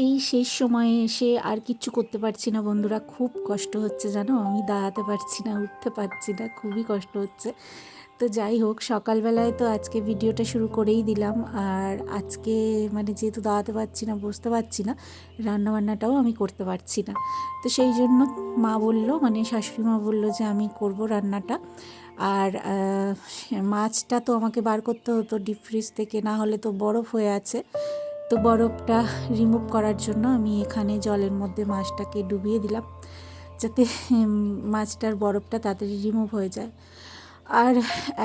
এই শেষ সময়ে এসে আর কিচ্ছু করতে পারছি না বন্ধুরা, খুব কষ্ট হচ্ছে জানো। আমি দাঁড়াতে পারছি না, উঠতে পারছি না, খুবই কষ্ট হচ্ছে। তো যাই হোক, সকালবেলায় তো আজকে ভিডিওটা শুরু করেই দিলাম। আর আজকে মানে যেহেতু দাঁড়াতে পারছি না, বসতে পারছি না, রান্নাবান্নাটাও আমি করতে পারছি না। তো সেই জন্য মা বলল, মানে শাশুড়ি মা বললো যে আমি করব রান্নাটা। আর মাছটা তো আমাকে বার করতে হতো ডিপ ফ্রিজ থেকে, না হলে তো বরফ হয়ে আছে। তো বরফটা রিমুভ করার জন্য আমি এখানে জলের মধ্যে মাছটাকে ডুবিয়ে দিলাম, যাতে মাছটার বরফটা তাড়াতাড়ি রিমুভ হয়ে যায়। আর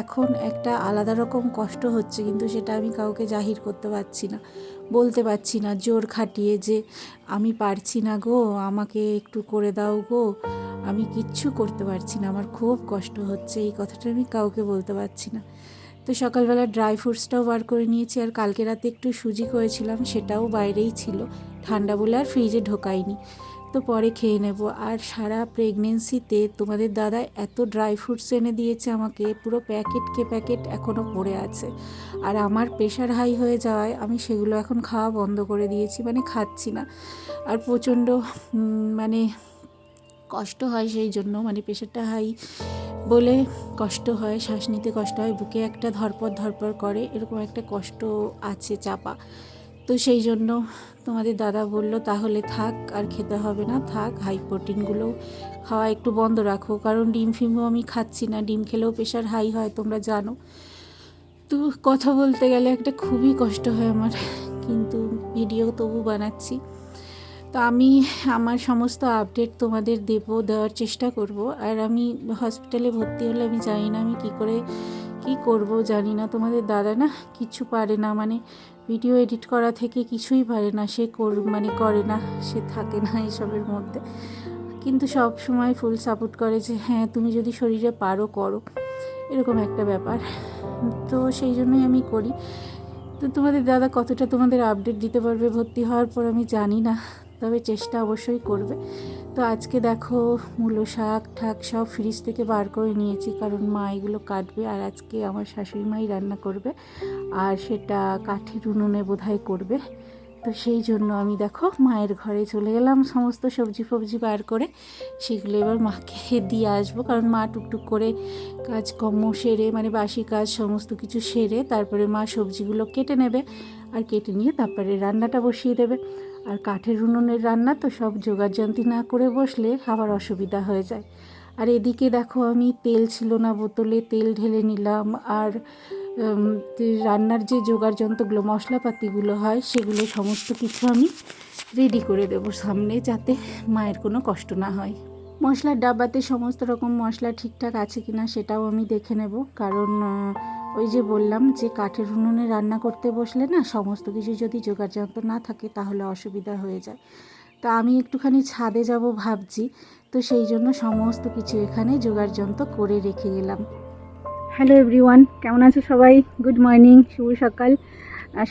এখন একটা আলাদা রকম কষ্ট হচ্ছে, কিন্তু সেটা আমি কাউকে জাহির করতে পারছি না, বলতে পারছি না জোর খাটিয়ে যে আমি পারছি না গো, আমাকে একটু করে দাও গো। আমি কিচ্ছু করতে পারছি না, আমার খুব কষ্ট হচ্ছে, এই কথাটা আমি কাউকে বলতে পারছি না। তো সকালবেলা ড্রাই ফ্রুটসটাও বার করে নিয়েছি। আর কালকে রাতে একটু সুজি করেছিলাম, সেটাও বাইরেই ছিল, ঠান্ডা বলে আর ফ্রিজে ঢোকাইনি। তো পরে খেয়ে নেব। আর সারা প্রেগনেন্সিতে তোমাদের দাদা এত ড্রাই ফ্রুটস এনে দিয়েছে আমাকে, পুরো প্যাকেটকে প্যাকেট এখনও পড়ে আছে। আর আমার প্রেশার হাই হয়ে যাওয়ায় আমি সেগুলো এখন খাওয়া বন্ধ করে দিয়েছি, মানে খাচ্ছি না। আর প্রচণ্ড মানে কষ্ট হয় সেই জন্য, মানে প্রেশারটা হাই বলে কষ্ট হয়, শ্বাস নিতে কষ্ট হয়, বুকে একটা ধরপড় ধরপড় করে, এরকম একটা কষ্ট আছে চাপা। তো সেই জন্য তোমাদের দাদা বলল তাহলে থাক, আর খেতে হবে না, থাক, হাই প্রোটিনগুলো খাওয়া একটু বন্ধ রাখো, কারণ ডিম ফিমও আমি খাচ্ছি না, ডিম খেলেও প্রেশার হাই হয় তোমরা জানো। তো কথা বলতে গেলে একটা খুবই কষ্ট হয় আমার, কিন্তু ভিডিও তবু বানাচ্ছি। তো আমি আমার সমস্ত আপডেট তোমাদের দেওয়ার চেষ্টা করব। আর আমি হসপিটালে ভর্তি হলে আমি জানি না আমি কি করব জানি না। তোমাদের দাদা না কিছু পারে না, মানে ভিডিও এডিট করা থেকে কিছুই পারে না, সে মানে করে না, সে থাকে না এসবের মধ্যে। কিন্তু সব সময় ফুল সাপোর্ট করে যে হ্যাঁ তুমি যদি শরীরে পারো করো, এরকম একটা ব্যাপার। তো সেই জন্যই আমি করি। তো তোমাদের দাদা কতটা তোমাদের আপডেট দিতে পারবে ভর্তি হওয়ার পর আমি জানি না, তবে চেষ্টা অবশ্যই করবে। তো আজকে দেখো মূলো শাক ঠাক সব ফ্রিজ থেকে বার করে নিয়েছি, কারণ মা এগুলো কাটবে। আর আজকে আমার শাশুড়ি মাই রান্না করবে, আর সেটা কাঠের উনুনে বোধহয় করবে। তো সেই জন্য আমি দেখো মায়ের ঘরে চলে গেলাম, সমস্ত সবজি ফবজি বার করে সেগুলো এবার মাকে দিয়ে আসবো। কারণ মা টুকটুক করে কাজকর্ম সেরে, মানে বাসি কাজ সমস্ত কিছু সেরে তারপরে মা সবজিগুলো কেটে নেবে, আর কেটে নিয়ে তারপরে রান্নাটা বসিয়ে দেবে। আর কাঠের উনুনের রান্না তো সব জোগাড়যন্ত্রী না করে বসলে আবার অসুবিধা হয়ে যায়। আর এদিকে দেখো আমি তেল ছিল না, বোতলে তেল ঢেলে নিলাম। আর রান্নার যে জোগাড়যন্ত্রগুলো মশলাপাতিগুলো হয় সেগুলো সমস্ত কিছু আমি রেডি করে দেবো সামনে, যাতে মায়ের কোনো কষ্ট না হয়। মশলার ডাব্বাতে সমস্ত রকম মশলা ঠিকঠাক আছে কিনা সেটাও আমি দেখে নেব, কারণ ওই যে বললাম যে কাঠের উনুনে রান্না করতে বসলে না সমস্ত কিছু যদি জোগাড়যন্ত্র না থাকে তাহলে অসুবিধা হয়ে যায়। তা আমি একটুখানি ছাদে যাব ভাবছি, তো সেই জন্য সমস্ত কিছু এখানে জোগাড়যন্ত্র করে রেখে গেলাম। হ্যালো এভরিওয়ান, কেমন আছো সবাই? গুড মর্নিং, শুভ সকাল।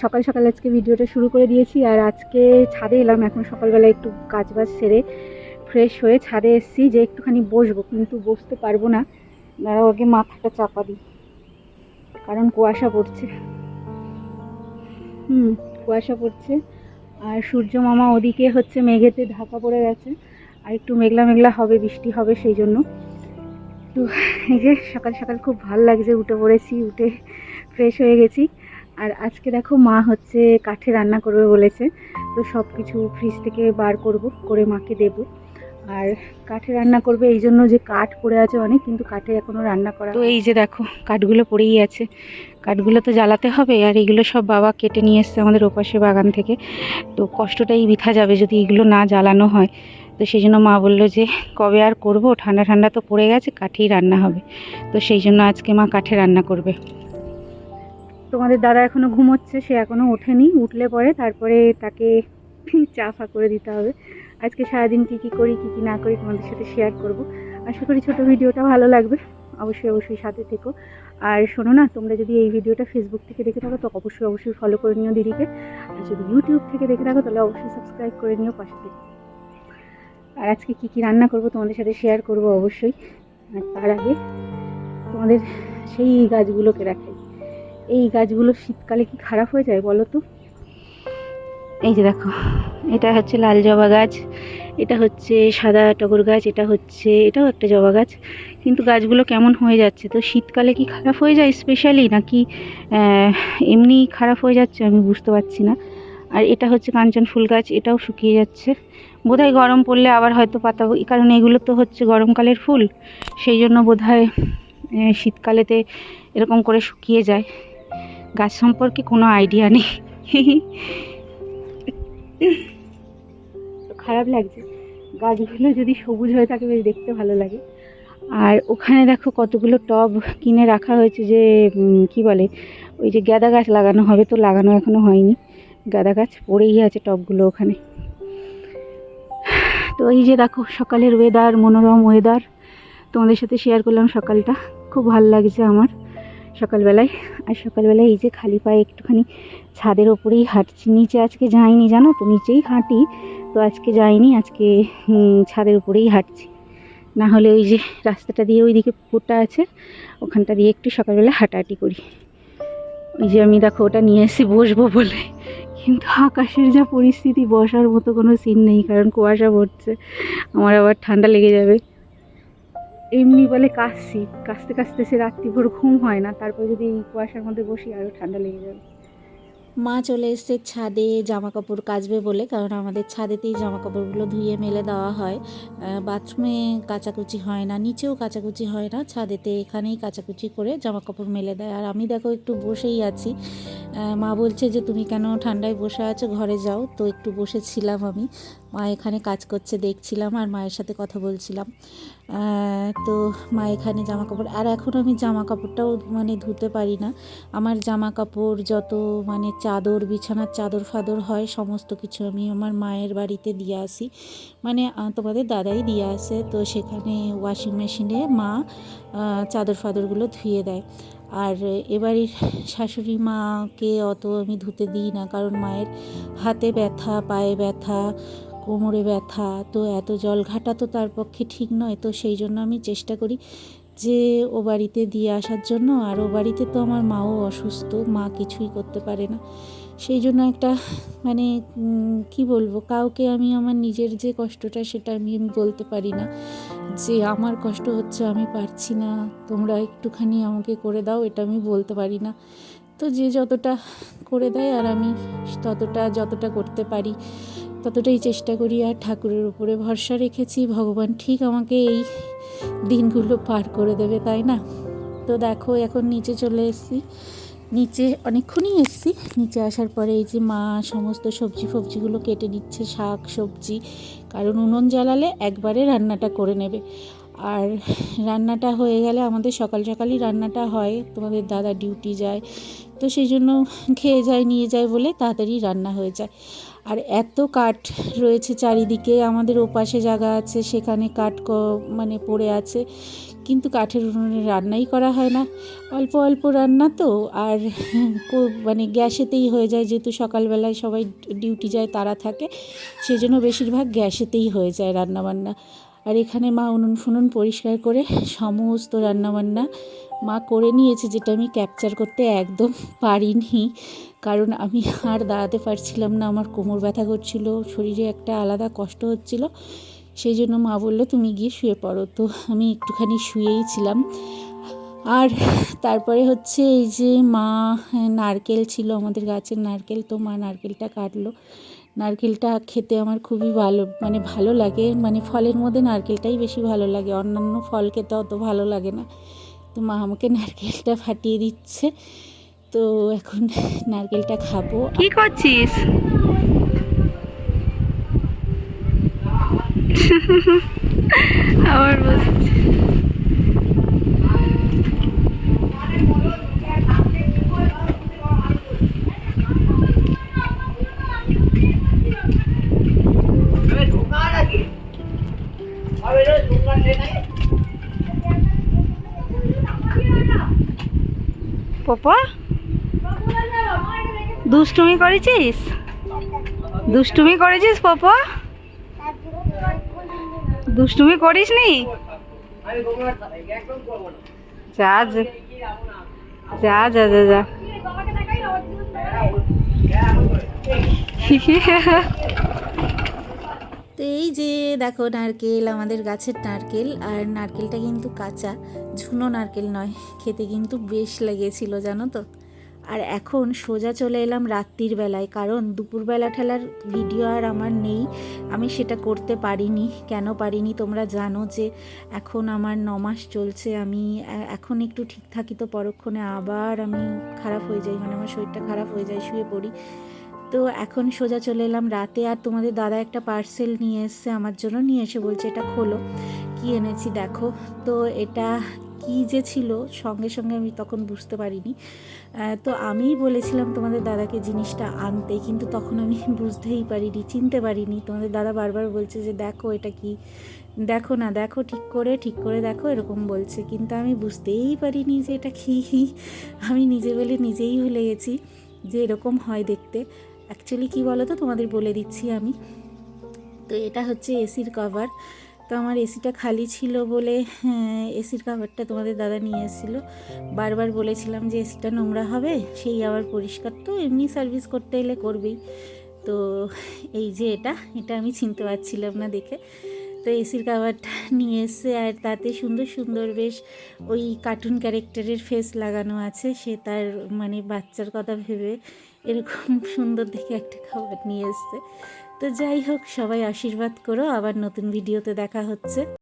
সকাল সকাল আজকে ভিডিওটা শুরু করে দিয়েছি। আর আজকে ছাদে এলাম এখন সকালবেলা, একটু কাজবাজ সেরে ফ্রেশ হয়ে ছাদে এসেছি যে একটুখানি বসবো, কিন্তু বসতে পারবো না, দাঁড়াও আগে মাথাটা চাপা দিই, কারণ কুয়াশা পড়ছে। কুয়াশা পড়ছে। আর সূর্য মামা ওদিকে হচ্ছে মেঘেতে ঢাকা পড়ে গেছে, আর একটু মেঘলা মেঘলা হবে, বৃষ্টি হবে সেই জন্য। তো এই যে সকাল সকাল খুব ভালো লাগছে, উঠে পড়েছি, উঠে ফ্রেশ হয়ে গেছি। আর আজকে দেখো মা হচ্ছে কাঠে রান্না করবে বলেছে, তো সব কিছু ফ্রিজ থেকে বার করব, করে মাকে দেবো। আর কাঠে রান্না করবে এই জন্য যে কাঠ পড়ে আছে অনেক, কিন্তু কাঠে এখনও রান্না করা। তো এই যে দেখো কাঠগুলো পড়েই আছে, কাঠগুলো তো জ্বালাতে হবে। আর এগুলো সব বাবা কেটে নিয়ে এসছে আমাদের ওপাশে বাগান থেকে, তো কষ্টটাই বৃথা যাবে যদি এগুলো না জ্বালানো হয়। তো সেই জন্য মা বললো যে কবে আর করব, ঠান্ডা ঠান্ডা তো পড়ে গেছে, কাঠেই রান্না হবে। তো সেই জন্য আজকে মা কাঠে রান্না করবে। তোমাদের দাদা এখনও ঘুমোচ্ছে, সে এখনও ওঠেনি, উঠলে পরে তারপরে তাকে চা ফা করে দিতে হবে। আজকে সারাদিন কী কী করি কী কী না করি তোমাদের সাথে শেয়ার করব। আশা করি ছোটো ভিডিওটা ভালো লাগবে, অবশ্যই অবশ্যই সাথে থেকো। আর শোনো না, তোমরা যদি এই ভিডিওটা ফেসবুক থেকে দেখে থাকো তো অবশ্যই অবশ্যই ফলো করে নিও দিদিকে, আর যদি ইউটিউব থেকে দেখে থাকো তাহলে অবশ্যই সাবস্ক্রাইব করে নিও পাশে থেকে। আর আজকে কী কী রান্না করব তোমাদের সাথে শেয়ার করব অবশ্যই। আর তার আগে তোমাদের সেই গাছগুলোকে রাখাই। এই গাছগুলো শীতকালে কি খারাপ হয়ে যায় বলো তো? এই যে দেখো এটা হচ্ছে লাল জবা গাছ, এটা হচ্ছে সাদা টগর গাছ, এটাও একটা জবা গাছ। কিন্তু গাছগুলো কেমন হয়ে যাচ্ছে, তো শীতকালে কি খারাপ হয়ে যায় স্পেশালি, নাকি এমনি খারাপ হয়ে যাচ্ছে আমি বুঝতে পারছি না। আর এটা হচ্ছে কাঞ্চন ফুল গাছ, এটাও শুকিয়ে যাচ্ছে। বোধহয় গরম পড়লে আবার হয়তো পাতা, কারণ এগুলো তো হচ্ছে গরমকালের ফুল, সেই জন্য বোধহয় শীতকালেতে এরকম করে শুকিয়ে যায়। গাছ সম্পর্কে কোনো আইডিয়া নেই। খারাপ লাগছে, গাছগুলো যদি সবুজ হয়ে থাকে বেশ দেখতে ভালো লাগে। আর ওখানে দেখো কতগুলো টব কিনে রাখা হয়েছে, যে কি বলে ওই যে গাঁদা গাছ লাগানো হবে, তো লাগানো এখনো হয়নি, গাঁদা গাছ পড়েই আছে টবগুলো ওখানে। তো এই যে দেখো সকালের ওয়েদার, মনোরম ওয়েদার, তোমাদের সাথে শেয়ার করলাম সকালটা, খুব ভালো লাগছে আমার সকালবেলায়। আর সকালবেলায় এই যে খালি পায়ে একটুখানি ছাদের ওপরেই হাঁটছি, নিচে আজকে যাইনি জানো তো, নিচেই হাঁটি, তো আজকে যাইনি, আজকে ছাদের উপরেই হাঁটছি। না হলে ওই যে রাস্তাটা দিয়ে ওইদিকে পুকুরটা আছে, ওখানটা দিয়ে একটু সকালবেলা হাঁটাহাঁটি করি। ওই যে আমি দেখো ওটা নিয়ে এসে বসবো বলে, কিন্তু আকাশের যা পরিস্থিতি, বসার মতো কোনো সিন নেই, কারণ কুয়াশা পড়ছে, আমার আবার ঠান্ডা লেগে যাবে। এমনি বলে কাশছি, কাশতে কাশতে সে রাত্রিভর ঘুম হয় না, তারপর যদি এই কুয়াশার মধ্যে বসি আরও ঠান্ডা লেগে যাবে। মা চলে এসছে ছাদে জামা কাপড় কাচবে বলে, কারণ আমাদের ছাদেতেই জামা কাপড়গুলো ধুয়ে মেলে দেওয়া হয়, বাথরুমে কাচাকুচি হয় না, নিচেও কাচাকুচি হয় না, ছাদেতে এখানেই কাচাকুচি করে জামা কাপড় মেলে দেয়। আর আমি দেখো একটু বসেই আছি, মা বলছে যে তুমি কেন ঠান্ডায় বসে আছো, ঘরে যাও, তো একটু বসেছিলাম আমি, মা এখানে কাজ করছে দেখছিলাম আর মায়ের সাথে কথা বলছিলাম। তো মা এখানে জামা কাপড়, আর এখন আমি জামা কাপড়টাও মানে ধুতে পারি না, আমার জামা কাপড় যত মানে চাদর, বিছানার চাদর ফাদর হয়, সমস্ত কিছু আমি আমার মায়ের বাড়িতে দিয়ে আসি, মানে তোমাদের দাদাই দিয়ে আসে, তো সেখানে ওয়াশিং মেশিনে মা চাদর ফাদরগুলো ধুয়ে দেয়। আর এবারের শাশুড়ি মাকে অত আমি ধুতে দিই না, কারণ মায়ের হাতে ব্যথা, পায়ে ব্যথা, কোমরে ব্যথা, তো এত জল ঘাটা তো তার পক্ষে ঠিক নয়, তো সেই জন্য আমি চেষ্টা করি যে ও বাড়িতে দিয়ে আসার জন্য। আর ও বাড়িতে তো আমার মাও অসুস্থ, মা কিছুই করতে পারে না, সেই জন্য একটা মানে কি বলবো, কাউকে আমি আমার নিজের যে কষ্টটা সেটা আমি বলতে পারি না, যে আমার কষ্ট হচ্ছে, আমি পারছি না, তোমরা একটুখানি আমাকে করে দাও, এটা আমি বলতে পারি না। তো যে যতটা করে দেয়, আর আমি যতটা করতে পারি ততটাই চেষ্টা করি। আর ঠাকুরের উপরে ভরসা রেখেছি, ভগবান ঠিক আমাকে এই দিনগুলো পার করে দেবে, তাই না? তো দেখো এখন নিচে চলে এসেছি, নিচে অনেকক্ষণই এসেছি, নিচে আসার পরে এই যে মা সমস্ত সবজিগুলো কেটে নিচ্ছে, শাক সবজি, কারণ উনুন জ্বালালে একবারে রান্নাটা করে নেবে। আর রান্নাটা হয়ে গেলে আমাদের সকালই রান্নাটা হয়, তোমাদের দাদা ডিউটি যায়, তো সেই জন্য খেয়ে যায় নিয়ে যায় বলে তাড়াতাড়ি রান্না হয়ে যায়। আর এত কাঠ রয়েছে চারিদিকে, আমাদের ওপাশে জায়গা আছে, সেখানে কাঠ মানে পড়ে আছে, কিন্তু কাঠের উনুনে রান্নাই করা হয় না, অল্প অল্প রান্না তো, আর মানে গ্যাসেতেই হয়ে যায়, যেহেতু সকালবেলায় সবাই ডিউটি যায়, তারা থাকে, সেই জন্য বেশিরভাগ গ্যাসেতেই হয়ে যায় রান্নাবান্না। আর এখানে মা উনুন ফুনুন পরিষ্কার করে সমস্ত রান্নাবান্না মা করে নিয়েছে, যেটা আমি ক্যাপচার করতে একদম পারিনি, কারণ আমি আর দাঁড়াতে পারছিলাম না, আমার কোমর ব্যথা করছিল, শরীরে একটা আলাদা কষ্ট হচ্ছিল, সেই জন্য মা বললো তুমি গিয়ে শুয়ে পড়ো, তো আমি একটুখানি শুয়েই ছিলাম। আর তারপরে হচ্ছে এই যে মা নারকেল ছিল আমাদের গাছের নারকেল, তো মা নারকেলটা কাটলো, নারকেলটা খেতে আমার খুবই ভালো লাগে, মানে ফলের মধ্যে নারকেলটাই বেশি ভালো লাগে, অন্যান্য ফল খেতে অত ভালো লাগে না, তো মা আমাকে নারকেলটা ফাটিয়ে দিচ্ছে, তো এখন নারকেলটা খাবো। কি করছিস? আবার বসছি। পপা দুষ্টুমি করেছিস পপা? দুষ্টুমি করিস নি? যা যা যা যা যা যা তো এই যে দেখো নারকেল, আমাদের গাছের নারকেল, আর নারকেলটা কিন্তু কাঁচা, ঝুনো নারকেল নয়, খেতে কিন্তু বেশ লেগেছিল জানো তো। আর এখন সোজা চলে এলাম রাত্রির বেলায়, কারণ দুপুরবেলা ঠেলার ভিডিও আর আমার নেই, আমি সেটা করতে পারিনি। কেন পারিনি তোমরা জানো, যে এখন আমার 9 মাস চলছে, আমি এখন একটু ঠিক থাকি তো পরক্ষণে আবার আমি খারাপ হয়ে যাই, মানে আমার শরীরটা খারাপ হয়ে যায়, শুয়ে পড়ি। তো এখন সোজা চলে এলাম রাতে, আর তোমাদের দাদা একটা পার্সেল নিয়ে এসছে আমার জন্য, নিয়ে এসে বলছে এটা খোলো, কি এনেছি দেখো। তো এটা কি যে ছিল সঙ্গে সঙ্গে আমি তখন বুঝতে পারিনি। তো আমিই বলেছিলাম তোমাদের দাদাকে জিনিসটা আনতে, কিন্তু তখন আমি বুঝতেই পারিনি, চিনতে পারিনি। তোমাদের দাদা বারবার বলছে যে দেখো এটা কি, দেখো না, দেখো ঠিক করে দেখো, এরকম বলছে, কিন্তু আমি বুঝতেই পারিনি যে এটা কি। আমি নিজে বলে নিজেই ভুলে গেছি যে এরকম হয় দেখতে। অ্যাকচুয়ালি কী বলো তো, তোমাদের বলে দিচ্ছি আমি। তো এটা হচ্ছে এসির কভার। তো আমার এসিটা খালি ছিল বলে এসির কভারটা তোমাদের দাদা নিয়ে এসেছিলো। বারবার বলেছিলাম যে এসিটা নোংরা হবে, সেই আবার পরিষ্কার তো এমনি সার্ভিস করতে এলে করবেই। তো এই যে এটা এটা আমি চিনতে পারছিলাম না দেখে। তো এসির কভারটা নিয়ে এসে, আর তাতে সুন্দর সুন্দর বেশ ওই কার্টুন ক্যারেক্টারের ফেস লাগানো আছে, সে তার মানে বাচ্চার কথা ভেবে এরকম সুন্দর দেখে একটা খাবার নিয়ে এসছে। তো যাই হোক, সবাই আশীর্বাদ করো, আবার নতুন ভিডিওতে দেখা হচ্ছে।